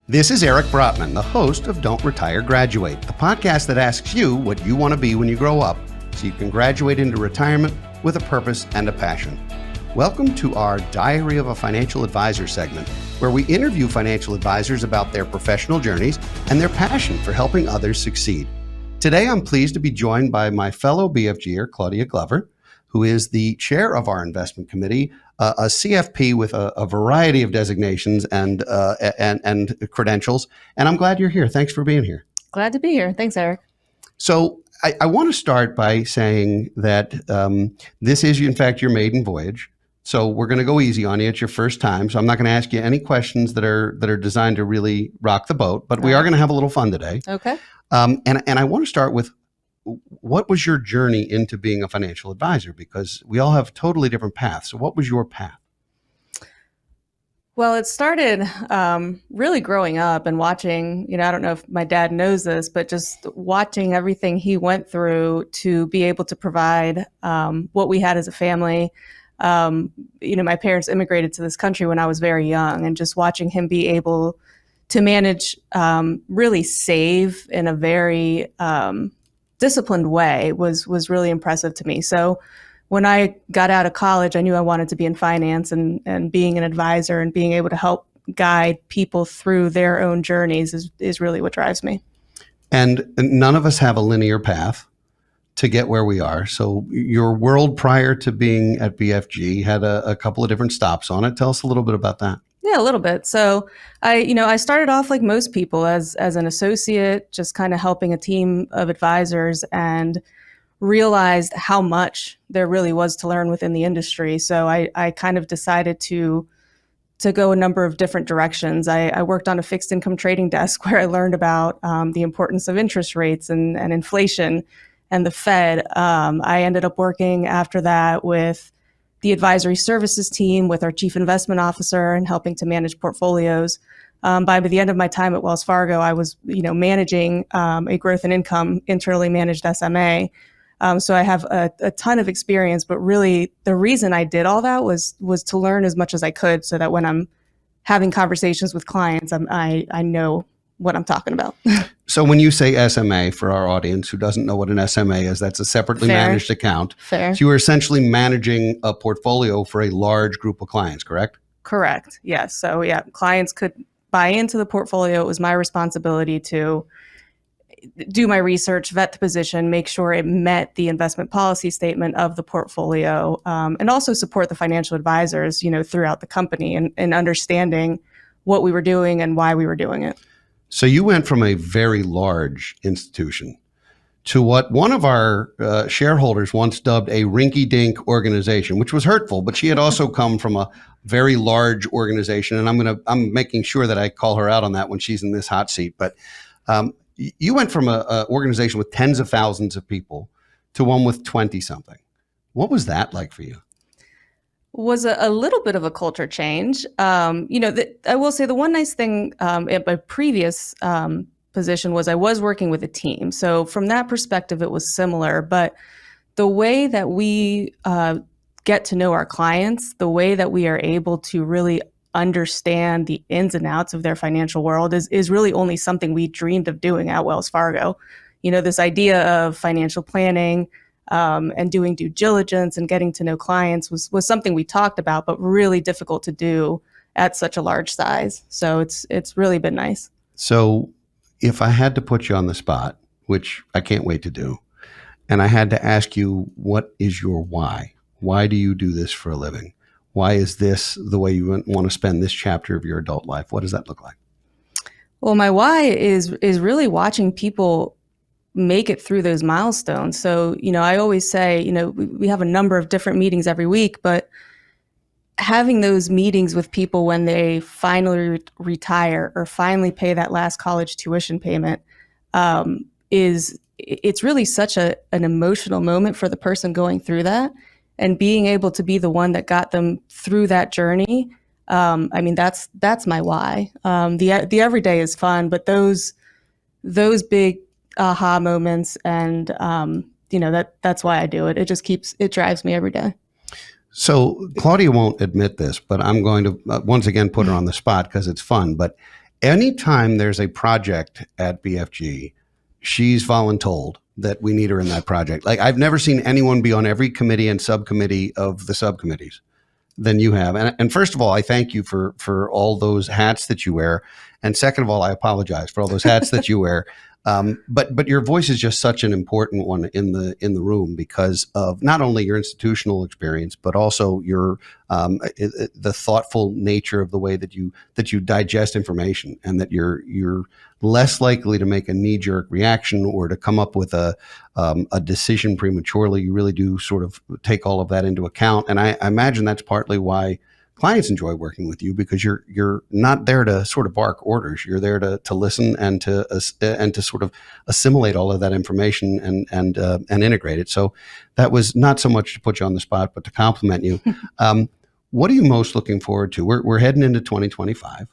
This is Eric Brotman, the host of Don't Retire, Graduate, the podcast that asks you what you want to be when you grow up so you can graduate into retirement with a purpose and a passion. Welcome to our Diary of a Financial Advisor segment, where we interview financial advisors about their professional journeys and their passion for helping others succeed. Today, I'm pleased to be joined by my fellow BFGer, Claudia Glover, who is the chair of our investment committee, a CFP with a variety of designations and credentials. And I'm glad you're here. Thanks for being here. Glad to be here. Thanks, Eric. So I want to start by saying that this is, in fact, your maiden voyage. So we're going to go easy on you. It's your first time. So I'm not going to ask you any questions that are designed to really rock the boat, but we are going to have a little fun today. Okay. And I want to start with, what was your journey into being a financial advisor? Because we all have totally different paths. So what was your path? Well, it started really growing up and watching, I don't know if my dad knows this, but just watching everything he went through to be able to provide what we had as a family. My parents immigrated to this country when I was very young, and just watching him be able to manage, really save in a very disciplined way was really impressive to me. So when I got out of college, I knew I wanted to be in finance, and being an advisor and being able to help guide people through their own journeys is really what drives me. And none of us have a linear path to get where we are. So your world prior to being at BFG had a couple of different stops on it. Tell us a little bit about that. Yeah, a little bit. So I started off like most people as an associate, just kind of helping a team of advisors, and realized how much there really was to learn within the industry. So I kind of decided to go a number of different directions. I worked on a fixed income trading desk where I learned about the importance of interest rates and inflation and the Fed. I ended up working after that with the advisory services team with our chief investment officer and helping to manage portfolios. By the end of my time at Wells Fargo, I was, managing a growth and income internally managed SMA. So I have a ton of experience, but really the reason I did all that was to learn as much as I could, so that when I'm having conversations with clients, I know what I'm talking about. So when you say SMA, for our audience who doesn't know what an SMA is, that's a separately managed account. Fair. So you were essentially managing a portfolio for a large group of clients, correct? Correct. Yes. So yeah, clients could buy into the portfolio. It was my responsibility to do my research, vet the position, make sure it met the investment policy statement of the portfolio, and also support the financial advisors, throughout the company and understanding what we were doing and why we were doing it. So you went from a very large institution to what one of our shareholders once dubbed a rinky-dink organization, which was hurtful, but she had also come from a very large organization. And I'm making sure that I call her out on that when she's in this hot seat. But you went from an organization with tens of thousands of people to one with 20-something. What was that like for you? Was a little bit of a culture change. I will say the one nice thing at my previous position was I was working with a team. So from that perspective, it was similar. But the way that we get to know our clients, the way that we are able to really understand the ins and outs of their financial world is really only something we dreamed of doing at Wells Fargo. This idea of financial planning, and doing due diligence and getting to know clients was something we talked about, but really difficult to do at such a large size. So it's really been nice. So if I had to put you on the spot, which I can't wait to do, and I had to ask you, what is your why? Why do you do this for a living? Why is this the way you want to spend this chapter of your adult life? What does that look like? Well, my why is really watching people make it through those milestones. So, I always say, we have a number of different meetings every week, but having those meetings with people when they finally retire or finally pay that last college tuition payment, it's really such an emotional moment for the person going through that, and being able to be the one that got them through that journey. That's my why. The everyday is fun, but those big aha moments, and that's why I do it. It drives me every day. So Claudia won't admit this, but I'm going to once again put her on the spot because it's fun. But Anytime there's a project at BFG, she's voluntold that we need her in that project. Like, I've never seen anyone be on every committee and subcommittee of the subcommittees than you have. And first of all, I thank you for all those hats that you wear. And second of all, I apologize for all those hats that you wear. But your voice is just such an important one in the room because of not only your institutional experience, but also your the thoughtful nature of the way that you digest information, and that you're less likely to make a knee-jerk reaction or to come up with a decision prematurely. You really do sort of take all of that into account, and I imagine that's partly why clients enjoy working with you, because you're not there to sort of bark orders. You're there to listen and to sort of assimilate all of that information and integrate it. So that was not so much to put you on the spot, but to compliment you. What are you most looking forward to? We're heading into 2025.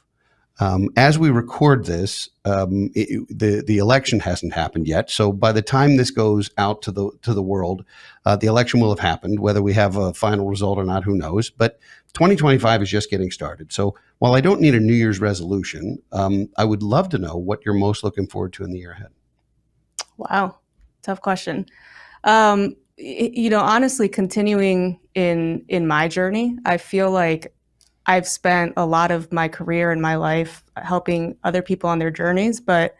As we record this, the election hasn't happened yet. So by the time this goes out to the world, the election will have happened. Whether we have a final result or not, who knows? But 2025 is just getting started. So while I don't need a New Year's resolution, I would love to know what you're most looking forward to in the year ahead. Wow, tough question. Honestly, continuing in my journey, I feel like I've spent a lot of my career and my life helping other people on their journeys, but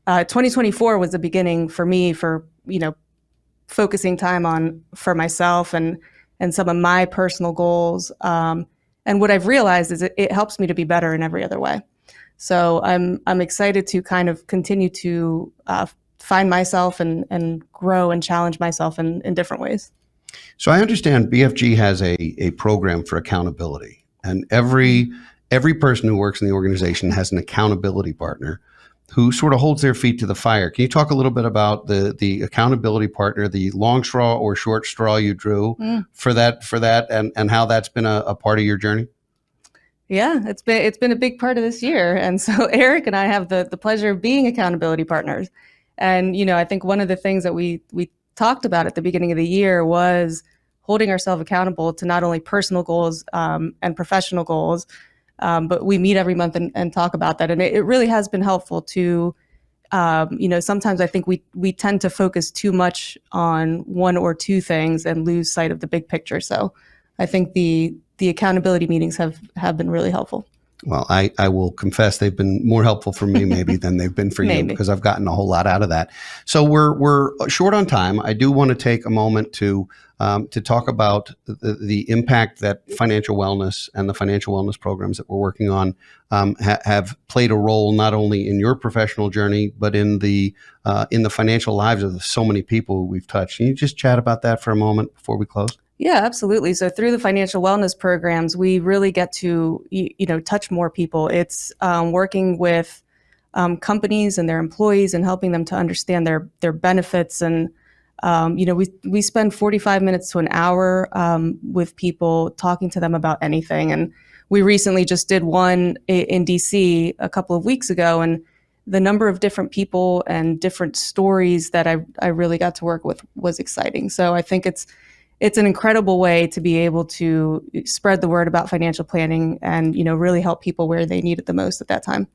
2024 was the beginning for me for, focusing time for myself and some of my personal goals. And what I've realized is it helps me to be better in every other way. So I'm excited to kind of continue to find myself and grow and challenge myself in different ways. So I understand BFG has a program for accountability. And every person who works in the organization has an accountability partner who sort of holds their feet to the fire. Can you talk a little bit about the accountability partner, the long straw or short straw you drew for that, and how that's been a part of your journey? Yeah, it's been a big part of this year. And so Eric and I have the pleasure of being accountability partners. And, I think one of the things that we talked about at the beginning of the year was holding ourselves accountable to not only personal goals and professional goals, but we meet every month and talk about that. And it really has been helpful to, sometimes I think we tend to focus too much on one or two things and lose sight of the big picture. So I think the accountability meetings have been really helpful. Well, I will confess they've been more helpful for me maybe than they've been for you, because I've gotten a whole lot out of that. So we're short on time. I do want to take a moment to talk about the impact that financial wellness and the financial wellness programs that we're working on have played a role not only in your professional journey, but in the financial lives of so many people we've touched. Can you just chat about that for a moment before we close? Yeah, absolutely. So through the financial wellness programs, we really get to, touch more people. It's working with companies and their employees and helping them to understand their benefits. And, we spend 45 minutes to an hour with people talking to them about anything. And we recently just did one in DC a couple of weeks ago. And the number of different people and different stories that I really got to work with was exciting. So I think it's an incredible way to be able to spread the word about financial planning and, really help people where they need it the most at that time.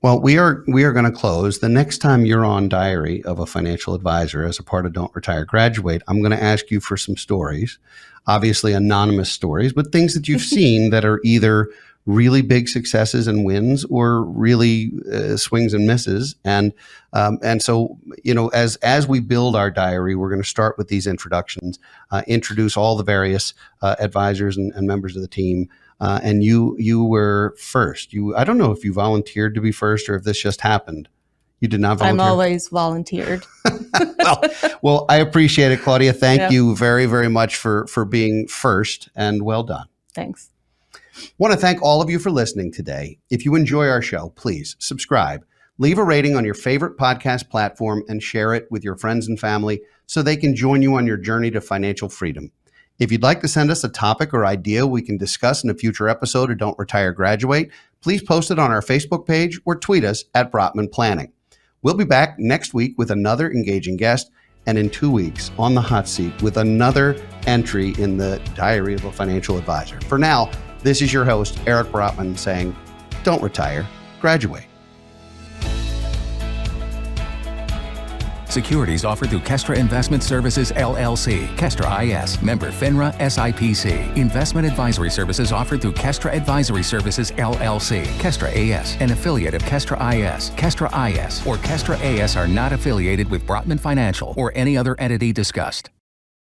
Well, we are going to close. The next time you're on Diary of a Financial Advisor as a part of Don't Retire Graduate, I'm going to ask you for some stories, obviously anonymous stories, but things that you've seen that are either really big successes and wins or really swings and misses. And so, as we build our diary, we're going to start with these introductions, introduce all the various advisors and members of the team. And you were first. I don't know if you volunteered to be first or if this just happened. You did not volunteer? I'm always volunteered. well, I appreciate it, Claudia. Thank you very, very much for being first, and well done. Thanks. Want to thank all of you for listening today. If you enjoy our show, please subscribe, leave a rating on your favorite podcast platform, and share it with your friends and family so they can join you on your journey to financial freedom. If you'd like to send us a topic or idea we can discuss in a future episode of Don't Retire Graduate, please post it on our Facebook page or tweet us at Brotman Planning. We'll be back next week with another engaging guest, and in 2 weeks on the hot seat with another entry in the Diary of a Financial Advisor. For now, this is your host, Eric Brotman, saying, don't retire, graduate. Securities offered through Kestra Investment Services, LLC, Kestra IS, member FINRA SIPC. Investment advisory services offered through Kestra Advisory Services, LLC, Kestra AS, an affiliate of Kestra IS. Kestra IS or Kestra AS are not affiliated with Brotman Financial or any other entity discussed.